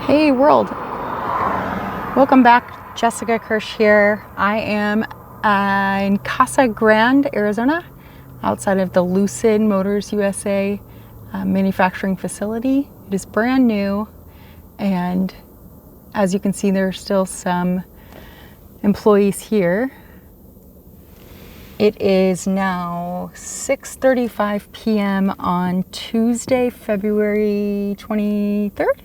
Hey world, welcome back. Jessica Kirsh here. I am in Casa Grande, Arizona, outside of the Lucid Motors USA manufacturing facility. It is brand new, and as you can see, there are still some employees here. It is now 6:35 p.m. on Tuesday, February 23rd.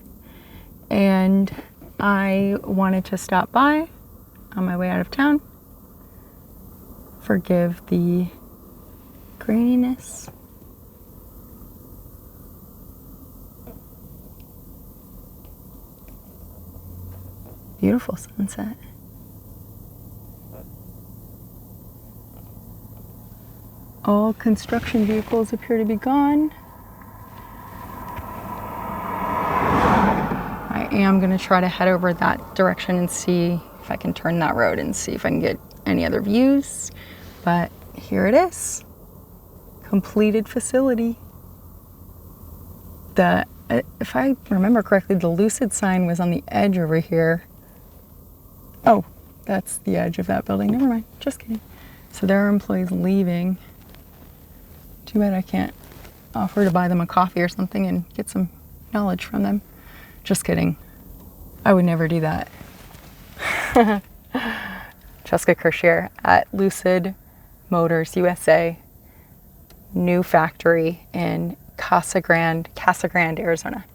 And I wanted to stop by on my way out of town. Forgive the graininess. Beautiful sunset. All construction vehicles appear to be gone. I am going to try to head over that direction and see if I can turn that road and see if I can get any other views. But here it is. Completed facility. If I remember correctly, the Lucid sign was on the edge over here. Oh, that's the edge of that building. Never mind. Just kidding. So there are employees leaving. Too bad I can't offer to buy them a coffee or something and get some knowledge from them. Just kidding. I would never do that. Jessica Kirsh here at Lucid Motors USA, new factory in Casa Grande, Arizona.